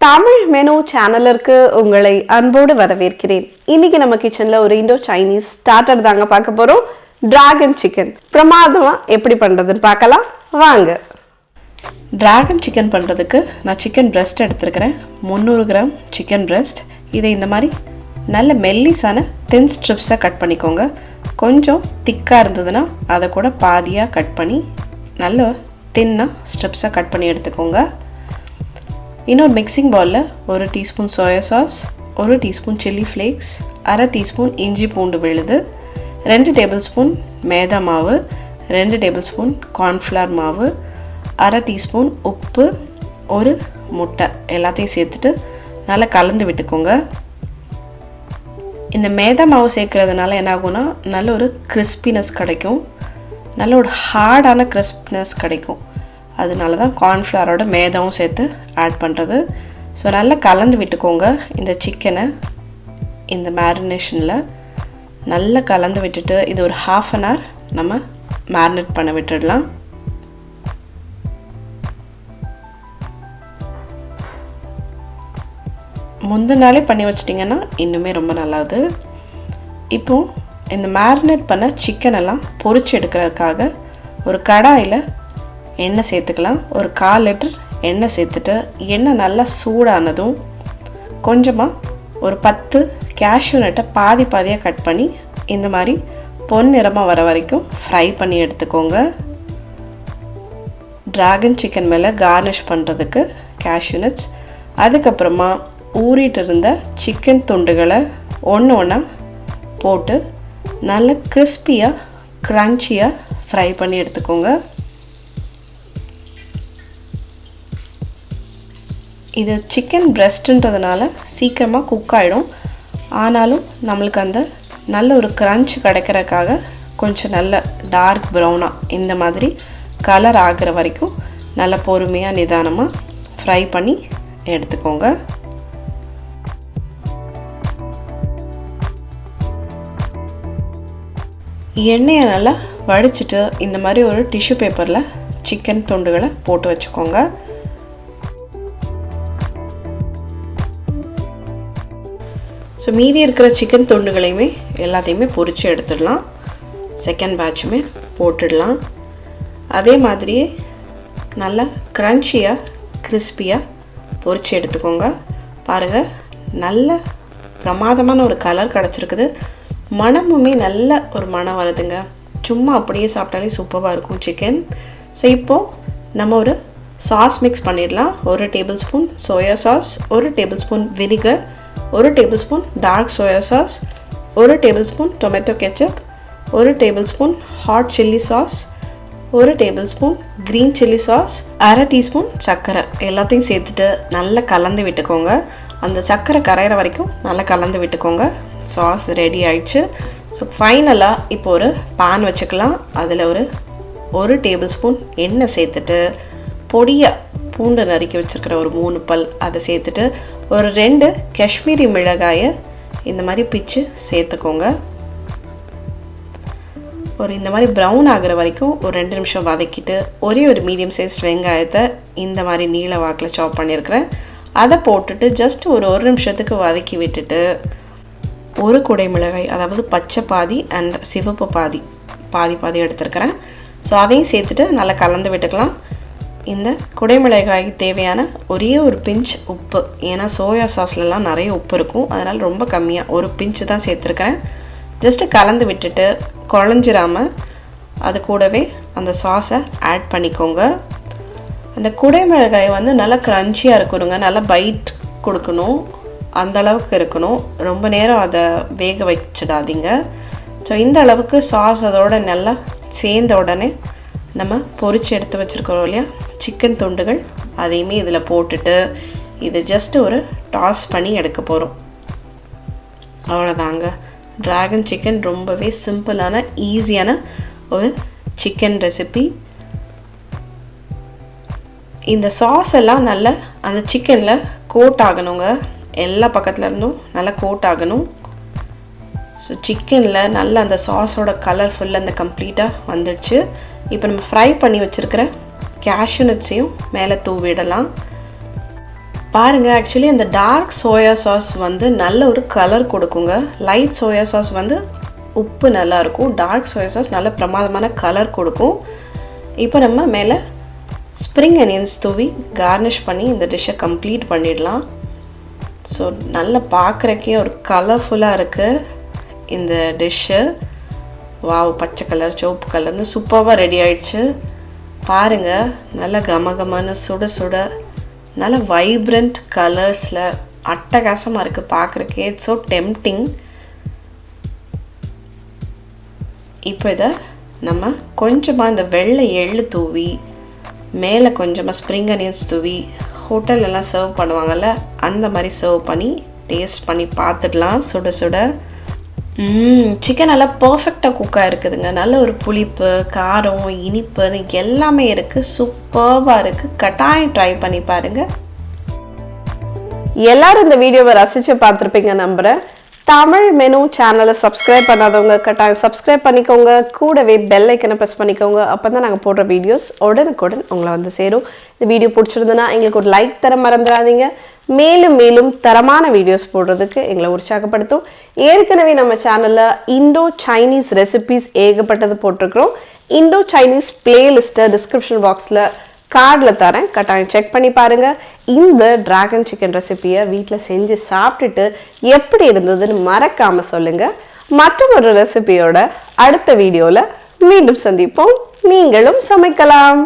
Tamil menu சேனலுக்கு உங்களை அன்போடு வரவேற்கிறேன். இன்னைக்கு நம்ம கிச்சன்ல ஒரு இண்டோ சைனீஸ் ஸ்டார்டர் தாங்க பார்க்க போறோம். டிராகன் சிக்கன் பிரமாதமா எப்படி பண்றதுன்னு பார்க்கலாம் வாங்க. டிராகன் சிக்கன் பண்ணுறதுக்கு நான் சிக்கன் பிரெஸ்ட் எடுத்துருக்கிறேன். 300 கிராம் சிக்கன் பிரெஸ்ட். இதை இந்த மாதிரி நல்ல மெல்லிஸான தின் ஸ்ட்ரிப்ஸாக கட் பண்ணிக்கோங்க. கொஞ்சம் திக்காக இருந்ததுன்னா அதை கூட பாதியாக கட் பண்ணி நல்ல தின்னாக ஸ்ட்ரிப்ஸாக கட் பண்ணி எடுத்துக்கோங்க. இன்னொரு மிக்சிங் பவுலில் 1 teaspoon soya sauce, 1 teaspoon chilli flakes, 1/2 teaspoon இஞ்சி பூண்டு விழுது, 2 டேபிள் ஸ்பூன் மேதா மாவு, 2 டேபிள் ஸ்பூன் கார்ன்ஃப்ளவர் மாவு, 1/2 டீஸ்பூன் உப்பு, 1 முட்டை எல்லாத்தையும் சேர்த்துட்டு நல்லா கலந்து விட்டுக்கோங்க. இந்த மேதா மாவு சேர்க்குறதுனால என்ன ஆகும்னா நல்ல ஒரு கிறிஸ்பினஸ் கிடைக்கும், நல்ல ஒரு ஹார்டான கிறிஸ்பினஸ் கிடைக்கும். அதனால தான் கார்ன்ஃப்ளவரோட மேதாவும் சேர்த்து ஆட் பண்ணுறது. ஸோ நல்லா கலந்து விட்டுக்கோங்க. இந்த சிக்கனை இந்த மேரினேஷனில் நல்லா கலந்து விட்டுட்டு இது ஒரு 1/2 அன் ஹவர் நம்ம மேரினேட் பண்ண விட்டுடலாம். முந்தின நாளே பண்ணி வச்சிட்டிங்கன்னா இன்னுமே ரொம்ப நல்லது. இப்போது இந்த மேரினேட் பண்ண சிக்கன் எல்லாம் பொரிச்சு எடுக்கிறதுக்காக ஒரு கடாயில் எண்ணெய் சேர்த்துக்கலாம். ஒரு 1/4 லிட்டர் எண்ணெய் சேர்த்துட்டு எண்ணெய் நல்லா சூடானதும் கொஞ்சமாக ஒரு 10 கேஷ்யூ நட்டை பாதியாக கட் பண்ணி இந்த மாதிரி பொன்னிறமாக வர வரைக்கும் ஃப்ரை பண்ணி எடுத்துக்கோங்க. டிராகன் சிக்கன் மேலே கார்னிஷ் பண்ணுறதுக்கு கேஷ்யூ நட்ஸ், அதுக்கப்புறமா ஊறிட்டு இருந்த சிக்கன் துண்டுகளை ஒன்று ஒன்றா போட்டு நல்ல கிறிஸ்பியாக க்ரன்ச்சியாக ஃப்ரை பண்ணி எடுத்துக்கோங்க. இது சிக்கன் பிரெஸ்ட்டுன்றதுனால சீக்கிரமாக குக் ஆகிடும். ஆனாலும் நம்மளுக்கு அந்த நல்ல ஒரு க்ரன்ச் கிடைக்கிறதுக்காக கொஞ்சம் நல்ல டார்க் ப்ரௌனாக இந்த மாதிரி கலர் ஆகிற வரைக்கும் நல்ல பொறுமையாக நிதானமாக ஃப்ரை பண்ணி எடுத்துக்கோங்க. எண்ணெயை நல்லா வடிச்சிட்டு இந்த மாதிரி ஒரு டிஷ்யூ பேப்பரில் சிக்கன் துண்டுகளை போட்டு வச்சுக்கோங்க. ஸோ மீதி இருக்கிற சிக்கன் துண்டுகளையுமே எல்லாத்தையுமே பொரித்து எடுத்துடலாம். செகண்ட் பேட்சுமே போட்டுடலாம். அதே மாதிரியே நல்லா க்ரன்ச்சியாக கிறிஸ்பியாக பொரித்து எடுத்துக்கோங்க. பாருங்கள், நல்ல பிரமாதமான ஒரு கலர் கிடச்சிருக்குது. மணமுமே நல்ல ஒரு மணம் வருதுங்க. சும்மா அப்படியே சாப்பிட்டாலே சூப்பராக இருக்கும் சிக்கன். ஸோ இப்போது நம்ம ஒரு சாஸ் மிக்ஸ் பண்ணிடலாம். 1 tablespoon soya sauce, 1 tablespoon vinegar, 1 tablespoon dark soya sauce, 1 tablespoon tomato ketchup, 1 tablespoon hot chilli sauce, 1 tablespoon green chilli sauce, 1/2 teaspoon சர்க்கரை எல்லாத்தையும் சேர்த்துட்டு நல்லா கலந்து விட்டுக்கோங்க. அந்த சர்க்கரை கரையிற வரைக்கும் நல்லா கலந்து விட்டுக்கோங்க. சாஸ் ரெடி ஆயிடுச்சு. ஸோ ஃபைனலாக இப்போ ஒரு பேன் வச்சுக்கலாம். அதில் ஒரு டேபிள் ஸ்பூன் எண்ணெய் சேர்த்துட்டு பொடியாக பூண்டு நறுக்கி வச்சுருக்கிற ஒரு 3 பல் அதை சேர்த்துட்டு ஒரு 2 காஷ்மீரி மிளகாயை இந்த மாதிரி பிச்சு சேர்த்துக்கோங்க. இந்த மாதிரி ப்ரௌன் ஆகிற வரைக்கும் ஒரு 2 நிமிஷம் வதக்கிட்டு ஒரு மீடியம் சைஸ் வெங்காயத்தை இந்த மாதிரி நீல வாக்கில் சாப் பண்ணியிருக்கிறேன். அதை போட்டுட்டு ஜஸ்ட் ஒரு நிமிஷத்துக்கு வதக்கி விட்டுட்டு ஒரு குடை மிளகாய், அதாவது பச்சை பாதி அண்ட் சிவப்பு பாதி எடுத்துருக்கிறேன். ஸோ அதையும் சேர்த்துட்டு நல்லா கலந்து விட்டுக்கலாம். இந்த குடைமிளகாய்க்கு தேவையான ஒரு பிஞ்ச் உப்பு, ஏன்னா சோயா சாஸ்லலாம் நிறைய உப்பு இருக்கும், அதனால் ரொம்ப கம்மியாக ஒரு பிஞ்சு தான் சேர்த்துருக்கிறேன். ஜஸ்ட்டு கலந்து விட்டுட்டு குழஞ்சிராமல் அது கூடவே அந்த சாஸை ஆட் பண்ணிக்கோங்க. அந்த குடைமிளகாய் நல்லா க்ரன்ச்சியாக இருக்கணுங்க, நல்லா பைட் கொடுக்கணும், அந்தளவுக்கு இருக்கணும். ரொம்ப நேரம் அதை வேக வச்சிடாதீங்க. ஸோ இந்த அளவுக்கு சாஸ் அதோட நல்லா சேர்ந்த உடனே நம்ம பொரிச்சு எடுத்து வச்சுருக்கிறோம் இல்லையா சிக்கன் துண்டுகள், அதையுமே இதில் போட்டுட்டு இதை ஜஸ்ட் ஒரு டாஸ் பண்ணி எடுக்க போகிறோம். அவ்வளோதாங்க, டிராகன் சிக்கன் ரொம்பவே சிம்பிளான ஈஸியான ஒரு சிக்கன் ரெசிபி. இந்த சாஸ் எல்லாம் நல்லா அந்த சிக்கனில் கோட் ஆகணுங்க, எல்லா பக்கத்தில் இருந்தும் நல்லா கோட் ஆகணும். ஸோ சிக்கனில் நல்ல அந்த சாஸோட கலர் ஃபுல்லாக அந்த கம்ப்ளீட்டாக வந்துடுச்சு. இப்போ நம்ம ஃப்ரை பண்ணி வச்சுருக்கிற கேஷ்யூ நட்ஸையும் மேலே தூவிடலாம். பாருங்கள், ஆக்சுவலி அந்த டார்க் சோயா சாஸ் வந்து நல்ல ஒரு கலர் கொடுக்குங்க. லைட் சோயா சாஸ் வந்து உப்பு நல்லாயிருக்கும், டார்க் சோயா சாஸ் நல்ல பிரமாதமான கலர் கொடுக்கும். இப்போ நம்ம மேலே ஸ்ப்ரிங் அனியன்ஸ் தூவி கார்னிஷ் பண்ணி இந்த டிஷ்ஷை கம்ப்ளீட் பண்ணிடலாம். ஸோ நல்லா பார்க்குறக்கே ஒரு கலர்ஃபுல்லாக இருக்குது இந்த டிஷ்ஷு. வாவ், பச்சை கலர் சிவப்பு கலர்னு சூப்பராக ரெடி ஆயிடுச்சு. பாருங்கள், நல்ல கமகமான சுட சுட நல்ல வைப்ரண்ட் கலர்ஸில் அட்டகாசமாக இருக்குது பார்க்குறக்கே. It's so tempting. இப்போ இதை நம்ம கொஞ்சமாக இந்த வெள்ளை எள்ளு தூவி மேலே கொஞ்சமாக ஸ்ப்ரிங் அனியன்ஸ் தூவி ஹோட்டலெல்லாம் சர்வ் பண்ணுவாங்கள்ல, அந்த மாதிரி சர்வ் பண்ணி டேஸ்ட் பண்ணி பார்த்துடலாம் சுட சுட. சிக்கன் நல்லா பர்ஃபெக்டாக குக்காக இருக்குதுங்க. நல்ல ஒரு புளிப்பு, காரம், இனிப்புன்னு எல்லாமே இருக்குது. சூப்பராக இருக்குது. கட்டாயம் ட்ரை பண்ணி பாருங்கள். எல்லாரும் இந்த வீடியோவை ரசித்து பார்த்துருப்பீங்க நம்புகிறேன். தமிழ் மெனு சேனலை சப்ஸ்கிரைப் பண்ணாதவங்க கட்டாயம் சப்ஸ்கிரைப் பண்ணிக்கோங்க. கூடவே பெல் ஐக்கனை ப்ரெஸ் பண்ணிக்கோங்க. அப்போ தான் நாங்கள் போடுற வீடியோஸ் உடனுக்குடன் உங்களை வந்து சேரும். இந்த வீடியோ பிடிச்சிருந்ததுன்னா எங்களுக்கு ஒரு லைக் தர மறந்துடாதீங்க. மேலும் மேலும் தரமான வீடியோஸ் போடுறதுக்கு எங்களை உற்சாகப்படுத்தும். ஏற்கனவே நம்ம சேனலில் இண்டோ சைனீஸ் ரெசிபீஸ் ஏகப்பட்டது போட்டிருக்கிறோம். இண்டோ சைனீஸ் பிளேலிஸ்ட்டை டிஸ்கிரிப்ஷன் பாக்ஸில் கார்டில் தரேன், கட்டாயம் செக் பண்ணி பாருங்கள். இந்த டிராகன் சிக்கன் ரெசிபியை வீட்டில் செஞ்சு சாப்பிட்டுட்டு எப்படி இருந்ததுன்னு மறக்காமல் சொல்லுங்கள். மற்றொரு ரெசிபியோட அடுத்த வீடியோவில் மீண்டும் சந்திப்போம். நீங்களும் சமைக்கலாம்.